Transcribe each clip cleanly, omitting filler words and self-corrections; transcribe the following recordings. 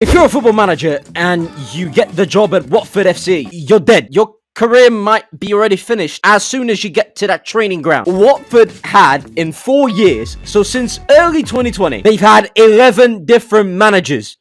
If you're a football manager and you get the job at Watford FC, you're dead. Your career might be already finished as soon as you get to that training ground. Watford had, in 4 years, so since early 2020, they've had 11 different managers.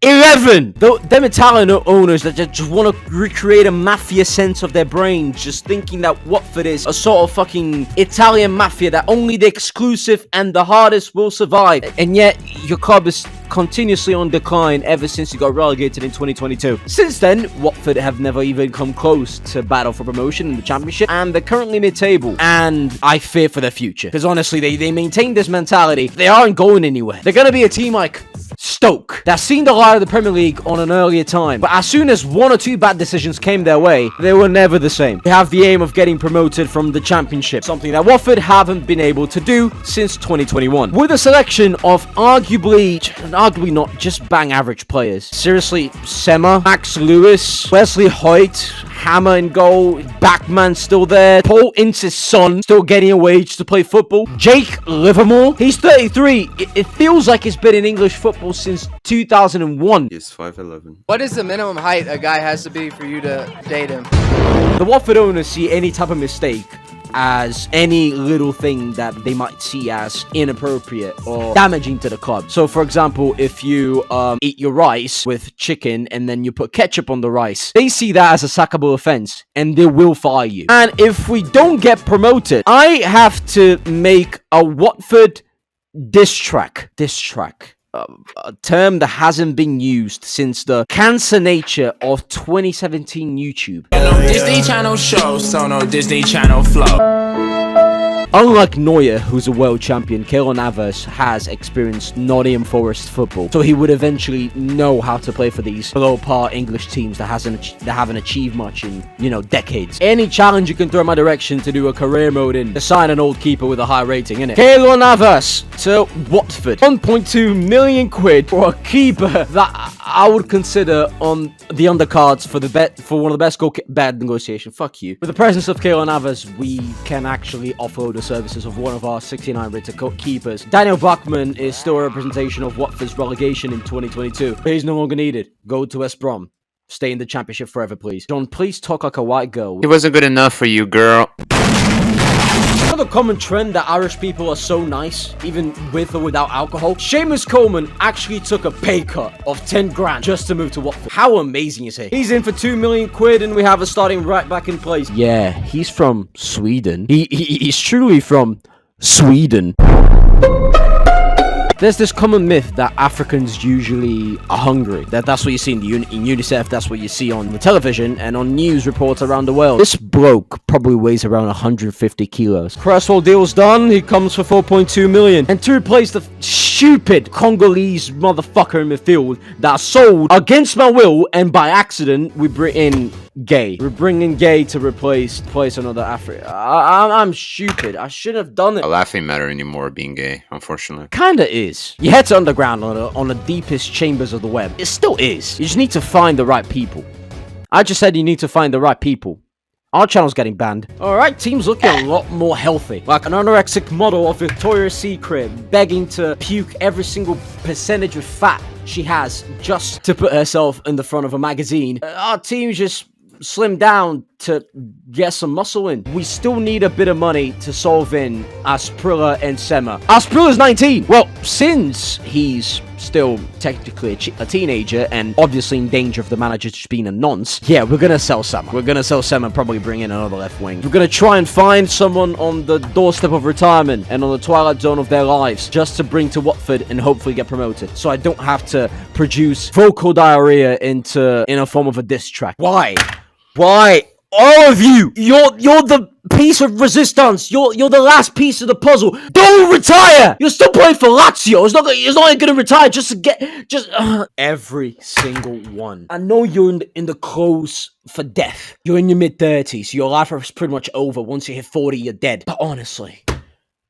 11! Them Italian owners that just want to recreate a mafia sense of their brains, just thinking that Watford is a sort of fucking Italian mafia, that only the exclusive and the hardest will survive. And yet, your club is continuously on decline ever since you got relegated in 2022. Since then, Watford have never even come close to battle for promotion in the Championship, and they're currently mid-table. And I fear for their future, because honestly, they maintain this mentality. They aren't going anywhere. They're going to be a team like Stoke, that's seen the light of the Premier League on an earlier time, but as soon as 1 or 2 bad decisions came their way, they were never the same. They have the aim of getting promoted from the Championship, something that Watford haven't been able to do since 2021. With a selection of arguably not just bang average players. Seriously, Sema, Max Lewis, Wesley Hoyt, Hammer in goal, Backman still there, Paul Ince's son still getting a wage to play football, Jake Livermore, he's 33. It feels like he's been in English football since 2001. He's 5'11". What is the minimum height a guy has to be for you to date him? The Watford owners see any type of mistake as any little thing that they might see as inappropriate or damaging to the club. So for example, if you eat your rice with chicken and then you put ketchup on the rice, they see that as a sackable offense and they will fire you. And if we don't get promoted, I have to make a Watford diss track. A term that hasn't been used since the cancer nature of 2017 YouTube. No Disney Channel show, so no Disney Channel flow. Unlike Neuer, who's a world champion, Keylor Navas has experienced Nottingham Forest football, so he would eventually know how to play for these below-par English teams that haven't achieved much in, decades. Any challenge you can throw in my direction to do a career mode in, to sign an old keeper with a high rating, innit? Keylor Navas to Watford. 1.2 million quid for a keeper that I would consider on the undercards for one of the best bad negotiation. Fuck you. With the presence of Keylor Navas, we can actually offload the services of one of our 69 rated keepers. Daniel Bachmann is still a representation of Watford's relegation in 2022, but he's no longer needed. Go to West Brom. Stay in the Championship forever, please. John, please talk like a white girl. He wasn't good enough for you, girl. Another common trend that Irish people are so nice, even with or without alcohol. Seamus Coleman actually took a pay cut of 10 grand just to move to Watford. How amazing is he? He's in for 2 million quid and we have a starting right back in place. Yeah, he's from Sweden. He's truly from Sweden. There's this common myth that Africans usually are hungry. That's what you see in UNICEF, that's what you see on the television and on news reports around the world. This bloke probably weighs around 150 kilos. Cresswell deal's done, he comes for 4.2 million. And to replace the stupid Congolese motherfucker in midfield that sold against my will and by accident, we bring in Gay. We're bringing Gay to replace another African. I'm stupid. I shouldn't have done it. A laughing matter anymore being gay, unfortunately. Kinda is. You head to underground on the deepest chambers of the web. It still is. You just need to find the right people. I just said you need to find the right people. Our channel's getting banned. Alright, team's looking a lot more healthy. Like an anorexic model of Victoria's Secret begging to puke every single percentage of fat she has just to put herself in the front of a magazine. Our team just slim down to get some muscle in. We still need a bit of money to solve in Asprilla and Sema. Asprilla's 19. Well, since he's still technically a teenager and obviously in danger of the manager just being a nonce, yeah, we're gonna sell Sema. We're gonna sell Sema and probably bring in another left wing. We're gonna try and find someone on the doorstep of retirement and on the twilight zone of their lives just to bring to Watford and hopefully get promoted. So I don't have to produce vocal diarrhea in a form of a diss track. Why? All of you! You're the piece of resistance. You're the last piece of the puzzle. Don't retire! You're still playing for Lazio. It's not gonna retire just to get every single one. I know you're in the close for death. You're in your mid-30s. Your life is pretty much over. Once you hit 40, you're dead. But honestly,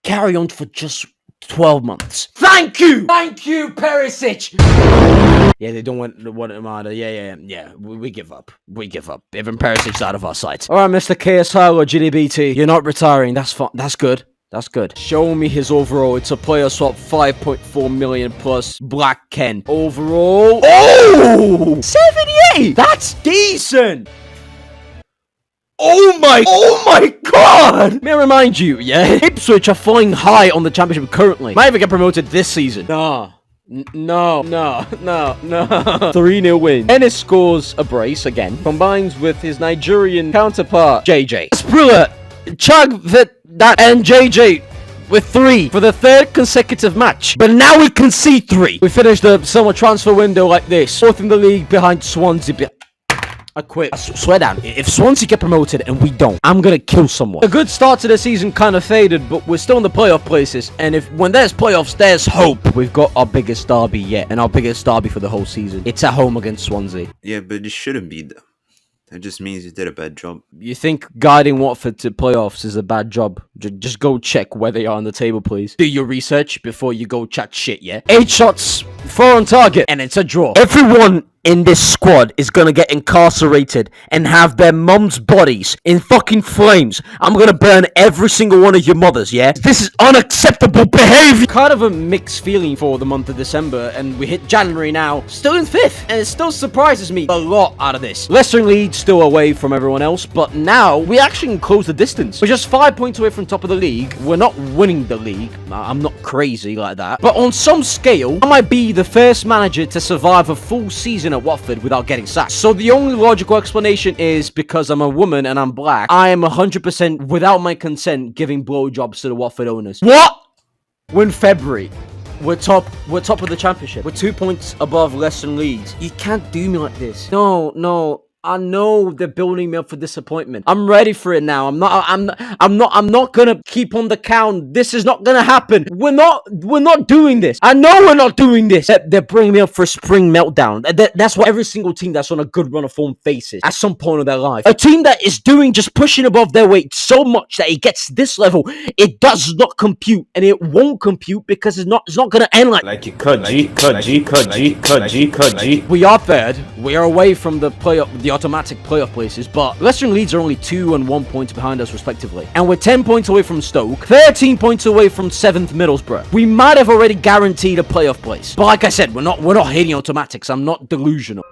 carry on for just 12 months. Thank you, Perisic. Yeah, they don't want him either. Yeah. We give up. Even Perisic's out of our sights. All right, Mr. KSI or GDBT, you're not retiring. That's fine. That's good. That's good. Show me his overall. It's a player swap, 5.4 million plus Black Ken. Overall. Oh! 78! That's decent! Oh my god! May I remind you, yeah? Ipswich are flying high on the championship currently. Might even get promoted this season. No. 3-0 win. Ennis scores a brace again, combines with his Nigerian counterpart, JJ. Sprilla, chug that and JJ with 3 for the 3rd consecutive match. But now we can see 3. We finished the summer transfer window like this. 4th in the league behind Swansea. I quit. I swear down. If Swansea get promoted and we don't, I'm gonna kill someone. A good start to the season kind of faded, but we're still in the playoff places. And when there's playoffs, there's hope. We've got our biggest derby yet, and our biggest derby for the whole season. It's at home against Swansea. Yeah, but it shouldn't be though. That just means you did a bad job. You think guiding Watford to playoffs is a bad job? Just go check where they are on the table, please. Do your research before you go chat shit, yeah? 8 shots, 4 on target, and it's a draw. Everyone in this squad is gonna get incarcerated and have their mum's bodies in fucking flames. I'm gonna burn every single one of your mothers, yeah? This is unacceptable behavior! Kind of a mixed feeling for the month of December, and we hit January now, still in 5th, and it still surprises me a lot out of this. Leicester and Leeds still away from everyone else, but now we actually can close the distance. We're just 5 points away from top of the league. We're not winning the league. I'm not crazy like that. But on some scale, I might be the first manager to survive a full season at Watford without getting sacked. So the only logical explanation is because I'm a woman and I'm black, I am 100% without my consent giving blowjobs to the Watford owners. What? We're in February. We're top of the championship. We're 2 points above Leicester and Leeds. You can't do me like this. No. I know they're building me up for disappointment. I'm ready for it now. I'm not gonna keep on the count. This is not gonna happen. We're not doing this. I know we're not doing this. They're bringing me up for a spring meltdown. That's what every single team that's on a good run of form faces at some point of their life. A team that is just pushing above their weight so much that it gets to this level, it does not compute, and it won't compute because it's not gonna end like it could, G. We are third. We are away from the automatic playoff places, but Leicester and Leeds are only 2 and 1 points behind us respectively, and we're 10 points away from Stoke, 13 points away from 7th Middlesbrough. We might have already guaranteed a playoff place, but like I said, we're not hitting automatics. I'm not delusional.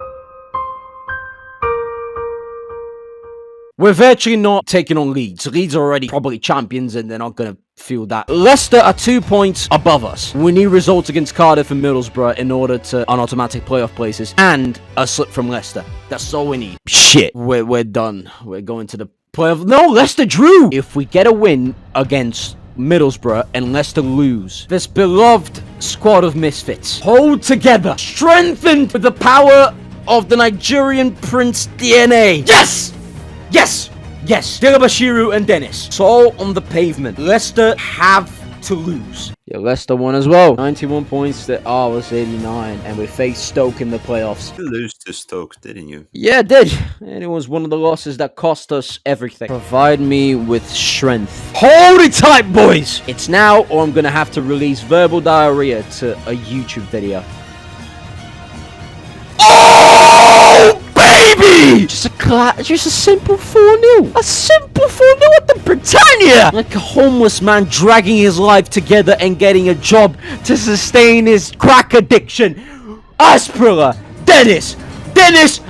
We're virtually not taking on Leeds. Leeds are already probably champions and they're not going to feel that. Leicester are 2 points above us. We need results against Cardiff and Middlesbrough in order to on automatic playoff places and a slip from Leicester. That's all we need. Shit. We're done. We're going to the playoff. No, Leicester drew. If we get a win against Middlesbrough and Leicester lose, this beloved squad of misfits hold together, strengthened with the power of the Nigerian Prince DNA. Yes! Dilabashiru and Dennis. It's all on the pavement. Leicester have to lose. Yeah, Leicester won as well. 91 points to ours, 89. And we faced Stoke in the playoffs. You lose to Stoke, didn't you? Yeah, it did. And it was one of the losses that cost us everything. Provide me with strength. Hold it tight, boys! It's now, or I'm gonna have to release verbal diarrhea to a YouTube video. Oh, baby! Just a simple 4-0. A simple 4-0 at the Britannia! Like a homeless man dragging his life together and getting a job to sustain his crack addiction. Asprilla! Dennis,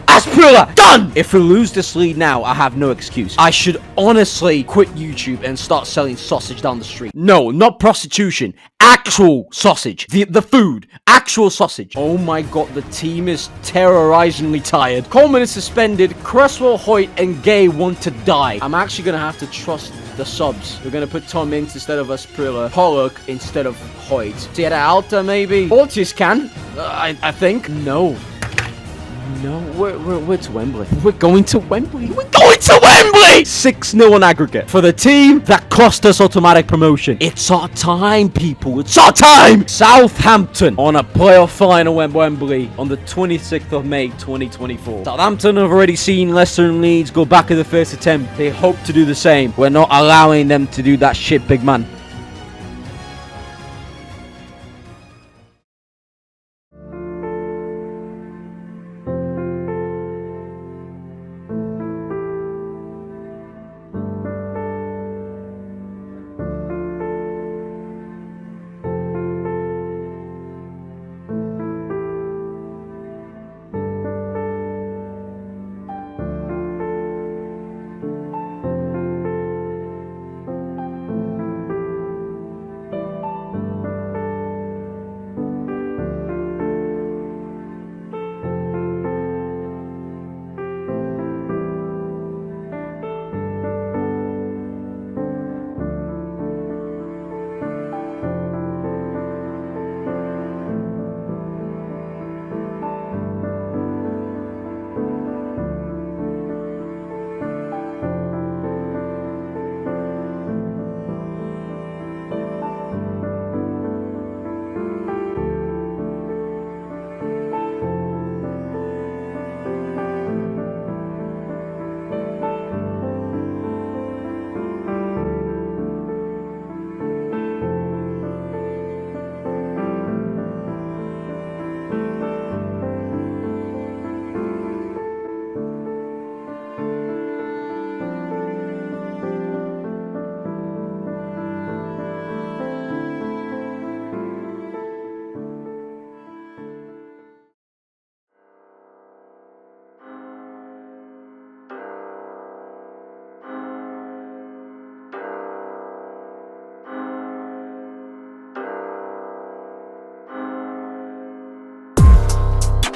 Asprilla! Done! If we lose this lead now, I have no excuse. I should honestly quit YouTube and start selling sausage down the street. No, not prostitution. Actual sausage. The food. Actual sausage. Oh my god, the team is terrorizingly tired. Coleman is suspended. Cresswell, Hoyt, and Gay want to die. I'm actually gonna have to trust the subs. We're gonna put Tom Ince instead of Asprilla. Pollock instead of Hoyt. Tierra Alta, maybe? Ortiz can. I think. No, we're to Wembley. We're going to Wembley. 6-0 on aggregate for the team that cost us automatic promotion. It's our time, people. It's our time. Southampton on a playoff final at Wembley on the 26th of May, 2024. Southampton have already seen Leicester and Leeds go back in the first attempt. They hope to do the same. We're not allowing them to do that shit, big man.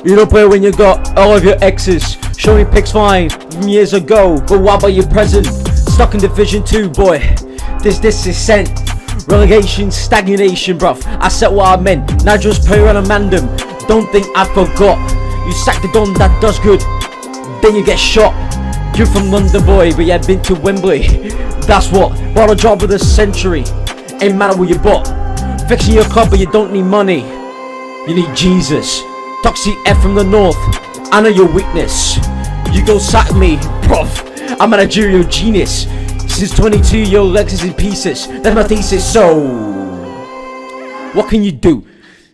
You don't play when you got all of your exes. Show me pics fine from years ago, but what about your present? Stuck in Division 2, boy. This is sent. Relegation, stagnation, bruv. I said what I meant. Now just play around a mandem. Don't think I forgot. You sack the gun that does good, then you get shot. You're from London, boy, but you have been to Wembley. That's what a job of the century. Ain't matter what you bought. Fixing your club, but you don't need money. You need Jesus. Toxic F from the north. I know your weakness. You go sack me, bruv. I'm a managerial genius. Since 22, your legs is in pieces. That's my thesis, so what can you do?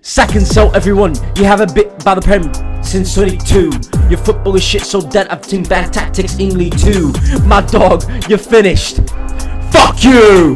Sack and sell everyone. You have a bit by the pen since 22. Your football is shit, so dead. I've seen bad tactics in League 2. My dog, you're finished. Fuck you!